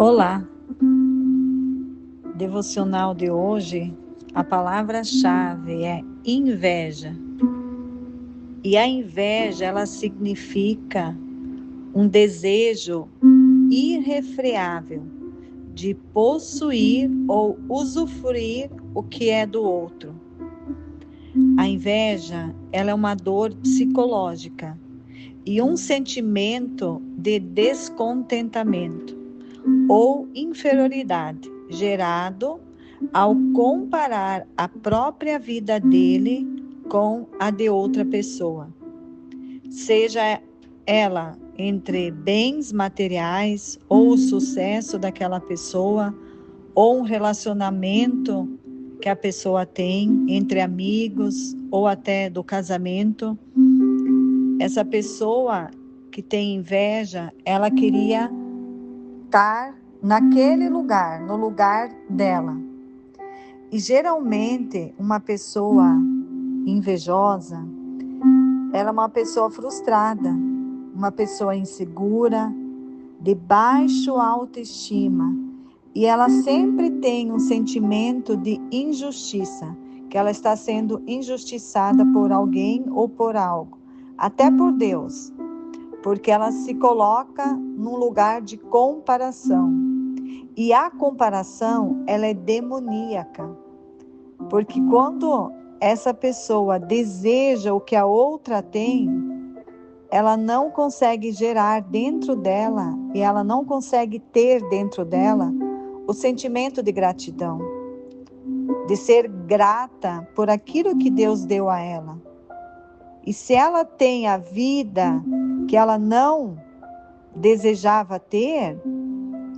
Olá, devocional de hoje, a palavra-chave é inveja. E a inveja, ela significa um desejo irrefreável de possuir ou usufruir o que é do outro. A inveja, ela é uma dor psicológica e um sentimento de descontentamento ou inferioridade gerado ao comparar a própria vida dele com a de outra pessoa, seja ela entre bens materiais ou o sucesso daquela pessoa, ou um relacionamento que a pessoa tem entre amigos ou até do casamento. Essa pessoa que tem inveja, ela queria estar naquele lugar, no lugar dela. E geralmente uma pessoa invejosa, ela é uma pessoa frustrada, uma pessoa insegura, de baixa autoestima. E ela sempre tem um sentimento de injustiça, que ela está sendo injustiçada por alguém ou por algo, até por Deus, porque ela se coloca num lugar de comparação. E a comparação, ela é demoníaca, porque quando essa pessoa deseja o que a outra tem, ela não consegue gerar dentro dela, e ela não consegue ter dentro dela o sentimento de gratidão, de ser grata por aquilo que Deus deu a ela. E se ela tem a vida que ela não desejava ter,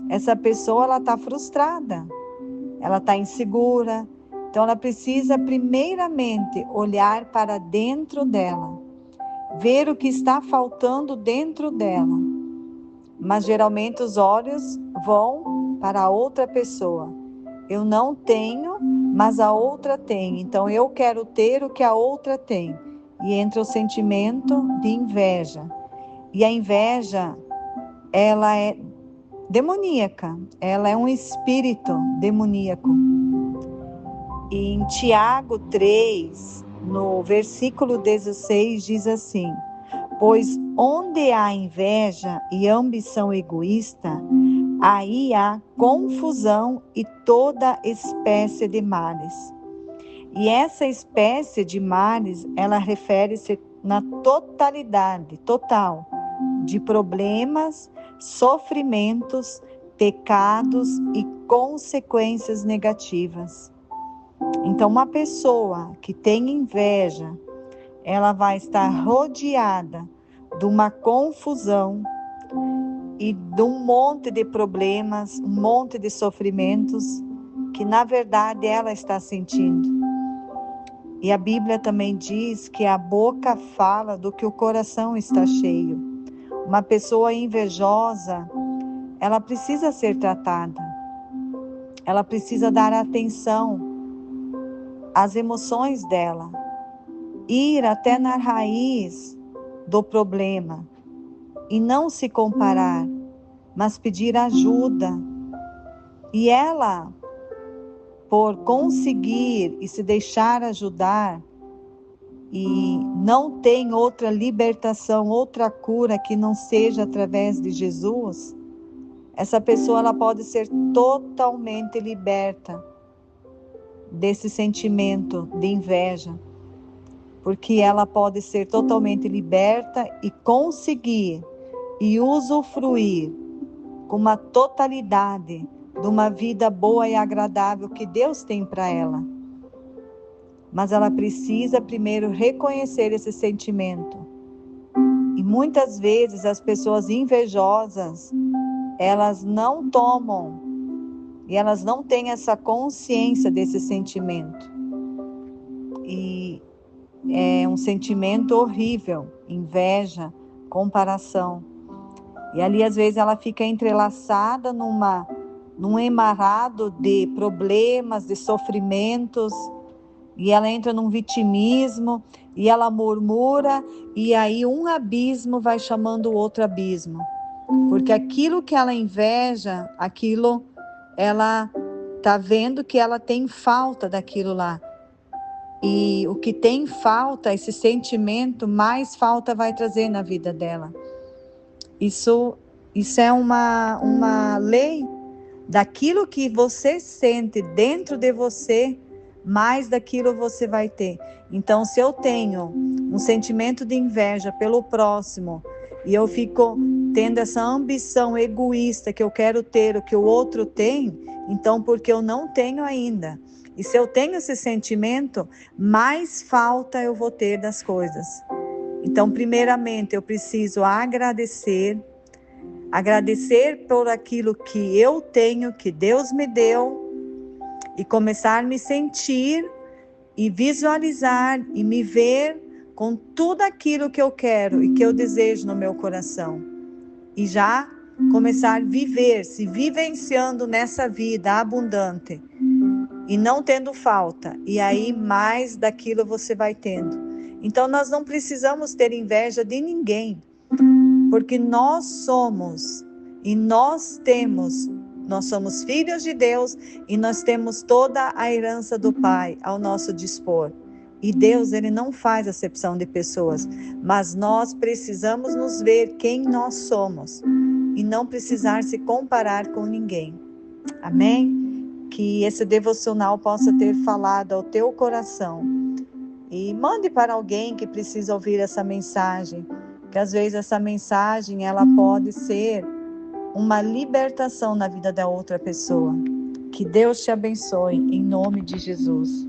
essa pessoa ela está frustrada, ela está insegura. Então ela precisa primeiramente olhar para dentro dela, ver o que está faltando dentro dela. Mas geralmente os olhos vão para a outra pessoa. Eu não tenho, mas a outra tem. Então eu quero ter o que a outra tem. E entra o sentimento de inveja. E a inveja, ela é demoníaca. Ela é um espírito demoníaco. E em Tiago 3, no versículo 16, diz assim: pois onde há inveja e ambição egoísta, aí há confusão e toda espécie de males. E essa espécie de males, ela refere-se na totalidade, total, de problemas, sofrimentos, pecados e consequências negativas. Então, uma pessoa que tem inveja, ela vai estar rodeada de uma confusão e de um monte de problemas, um monte de sofrimentos que na verdade ela está sentindo. E a Bíblia também diz que a boca fala do que o coração está cheio. Uma pessoa invejosa, ela precisa ser tratada. Ela precisa dar atenção às emoções dela. Ir até na raiz do problema e não se comparar, mas pedir ajuda. E ela, por conseguir e se deixar ajudar, e não tem outra libertação, outra cura que não seja através de Jesus, essa pessoa ela pode ser totalmente liberta desse sentimento de inveja, porque ela pode ser totalmente liberta e conseguir e usufruir com uma totalidade de uma vida boa e agradável que Deus tem para ela. Mas ela precisa primeiro reconhecer esse sentimento. E muitas vezes as pessoas invejosas, elas não tomam e elas não têm essa consciência desse sentimento. E é um sentimento horrível, inveja, comparação. E ali às vezes ela fica entrelaçada num emaranhado de problemas, de sofrimentos, e ela entra num vitimismo, e ela murmura, e aí um abismo vai chamando o outro abismo. Porque aquilo que ela inveja, aquilo ela está vendo que ela tem falta daquilo lá. E o que tem falta, esse sentimento, mais falta vai trazer na vida dela. Isso é uma lei. Daquilo que você sente dentro de você, mais daquilo você vai ter. Então, se eu tenho um sentimento de inveja pelo próximo, e eu fico tendo essa ambição egoísta que eu quero ter o que o outro tem, então porque eu não tenho ainda. E se eu tenho esse sentimento, mais falta eu vou ter das coisas. Então, primeiramente, eu preciso agradecer por aquilo que eu tenho, que Deus me deu, e começar a me sentir e visualizar e me ver com tudo aquilo que eu quero e que eu desejo no meu coração. E já começar a viver, se vivenciando nessa vida abundante e não tendo falta. E aí mais daquilo você vai tendo. Então nós não precisamos ter inveja de ninguém, porque nós somos e nós somos filhos de Deus e nós temos toda a herança do Pai ao nosso dispor. E Deus, Ele não faz acepção de pessoas, mas nós precisamos nos ver quem nós somos e não precisar se comparar com ninguém. Amém? Que esse devocional possa ter falado ao teu coração. E mande para alguém que precisa ouvir essa mensagem, que às vezes essa mensagem ela pode ser uma libertação na vida da outra pessoa. Que Deus te abençoe, em nome de Jesus.